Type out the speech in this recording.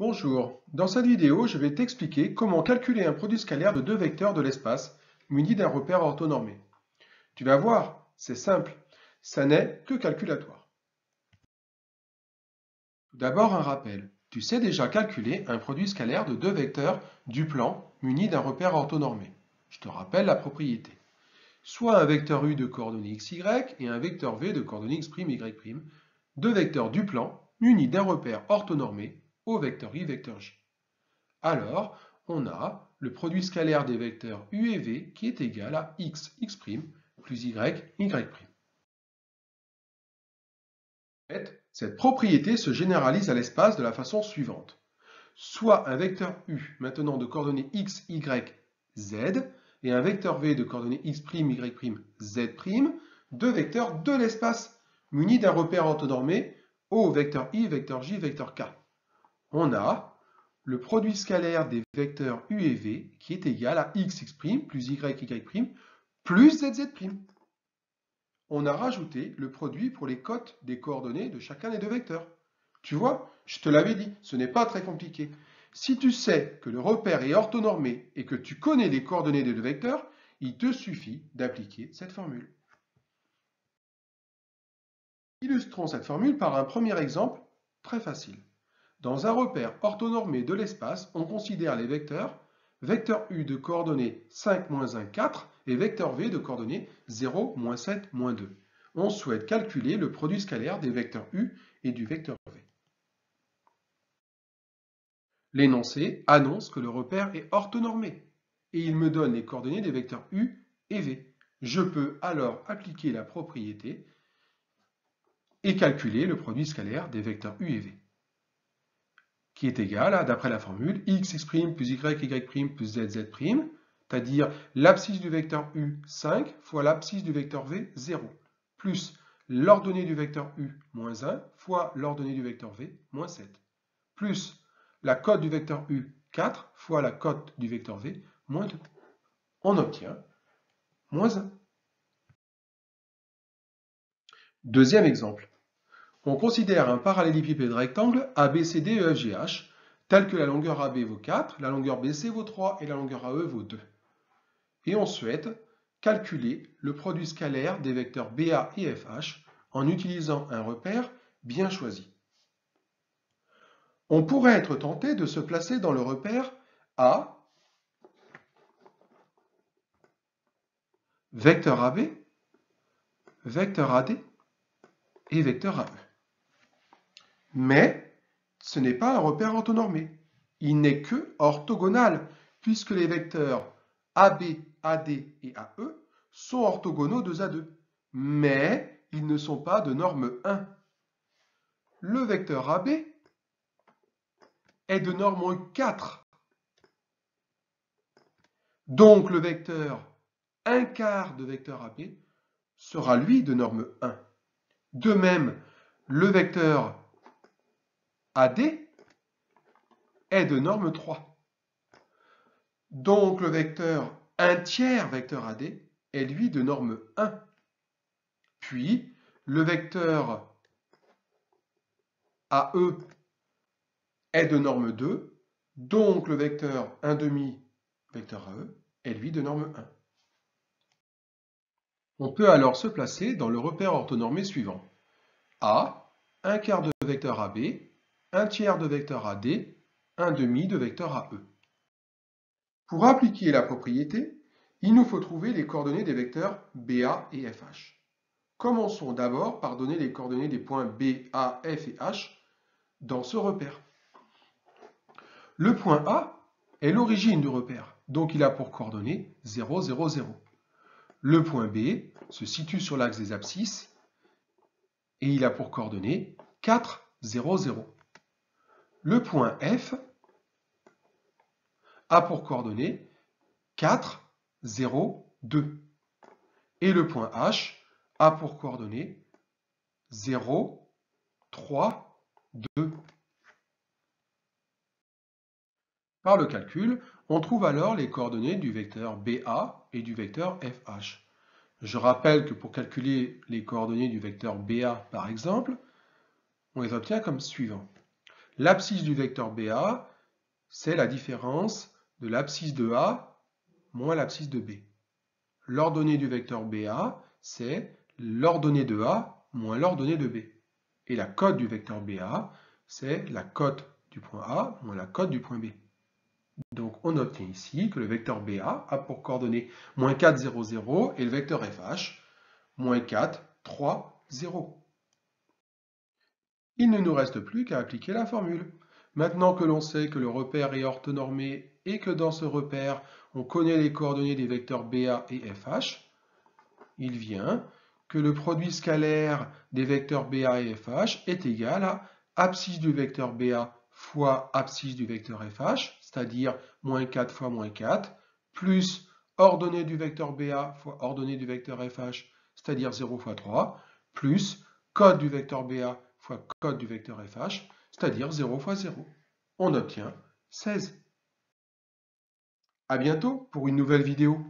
Bonjour, dans cette vidéo, je vais t'expliquer comment calculer un produit scalaire de deux vecteurs de l'espace muni d'un repère orthonormé. Tu vas voir, c'est simple, ça n'est que calculatoire. Tout d'abord un rappel, tu sais déjà calculer un produit scalaire de deux vecteurs du plan muni d'un repère orthonormé. Je te rappelle la propriété. Soit un vecteur u de coordonnées xy et un vecteur v de coordonnées x', y', deux vecteurs du plan munis d'un repère orthonormé au vecteur i, vecteur j. Alors, on a le produit scalaire des vecteurs u et v qui est égal à x, x' plus y, y'. En fait, cette propriété se généralise à l'espace de la façon suivante. Soit un vecteur u maintenant de coordonnées x, y, z et un vecteur v de coordonnées x', y', z', deux vecteurs de l'espace munis d'un repère orthonormé au vecteur i, vecteur j, vecteur k. On a le produit scalaire des vecteurs u et v qui est égal à x, x' plus y, y' plus z, z'. On a rajouté le produit pour les cotes des coordonnées de chacun des deux vecteurs. Tu vois, je te l'avais dit, ce n'est pas très compliqué. Si tu sais que le repère est orthonormé et que tu connais les coordonnées des deux vecteurs, il te suffit d'appliquer cette formule. Illustrons cette formule par un premier exemple très facile. Dans un repère orthonormé de l'espace, on considère les vecteurs vecteur u de coordonnées 5, 1, 4 et vecteur v de coordonnées 0, 7, 2. On souhaite calculer le produit scalaire des vecteurs u et du vecteur v. L'énoncé annonce que le repère est orthonormé et il me donne les coordonnées des vecteurs u et v. Je peux alors appliquer la propriété et calculer le produit scalaire des vecteurs u et v, qui est égal, d'après la formule, x' plus y, y' plus z, z', c'est-à-dire l'abscisse du vecteur u, 5, fois l'abscisse du vecteur v, 0, plus l'ordonnée du vecteur u, moins 1, fois l'ordonnée du vecteur v, moins 7, plus la cote du vecteur u, 4, fois la cote du vecteur v, moins 2. On obtient moins 1. Deuxième exemple. On considère un parallélépipède rectangle ABCDEFGH tel que la longueur AB vaut 4, la longueur BC vaut 3 et la longueur AE vaut 2. Et on souhaite calculer le produit scalaire des vecteurs BA et FH en utilisant un repère bien choisi. On pourrait être tenté de se placer dans le repère A, vecteur AB, vecteur AD et vecteur AE. Mais ce n'est pas un repère orthonormé. Il n'est que orthogonal, puisque les vecteurs AB, AD et AE sont orthogonaux 2 à 2. Mais ils ne sont pas de norme 1. Le vecteur AB est de norme 4. Donc le vecteur 1 quart de vecteur AB sera lui de norme 1. De même, le vecteur AD est de norme 3. Donc le vecteur 1 tiers vecteur AD est lui de norme 1. Puis le vecteur AE est de norme 2. Donc le vecteur 1 demi vecteur AE est lui de norme 1. On peut alors se placer dans le repère orthonormé suivant. A, 1 quart de vecteur AB, 1 tiers de vecteur AD, 1 demi de vecteur AE. Pour appliquer la propriété, il nous faut trouver les coordonnées des vecteurs BA et FH. Commençons d'abord par donner les coordonnées des points B, A, F et H dans ce repère. Le point A est l'origine du repère, donc il a pour coordonnées 0, 0, 0. Le point B se situe sur l'axe des abscisses et il a pour coordonnées 4, 0, 0. Le point F a pour coordonnées 4, 0, 2. Et le point H a pour coordonnées 0, 3, 2. Par le calcul, on trouve alors les coordonnées du vecteur BA et du vecteur FH. Je rappelle que pour calculer les coordonnées du vecteur BA, par exemple, on les obtient comme suivant. L'abscisse du vecteur BA, c'est la différence de l'abscisse de A moins l'abscisse de B. L'ordonnée du vecteur BA, c'est l'ordonnée de A moins l'ordonnée de B. Et la cote du vecteur BA, c'est la cote du point A moins la cote du point B. Donc on obtient ici que le vecteur BA a pour coordonnées moins 4, 0, 0 et le vecteur FH, moins 4, 3, 0. Il ne nous reste plus qu'à appliquer la formule. Maintenant que l'on sait que le repère est orthonormé et que dans ce repère, on connaît les coordonnées des vecteurs BA et FH, il vient que le produit scalaire des vecteurs BA et FH est égal à abscisse du vecteur BA fois abscisse du vecteur FH, c'est-à-dire moins 4 fois moins 4, plus ordonnée du vecteur BA fois ordonnée du vecteur FH, c'est-à-dire 0 fois 3, plus code du vecteur BA fois code du vecteur FH, c'est-à-dire 0 fois 0. On obtient 16. À bientôt pour une nouvelle vidéo.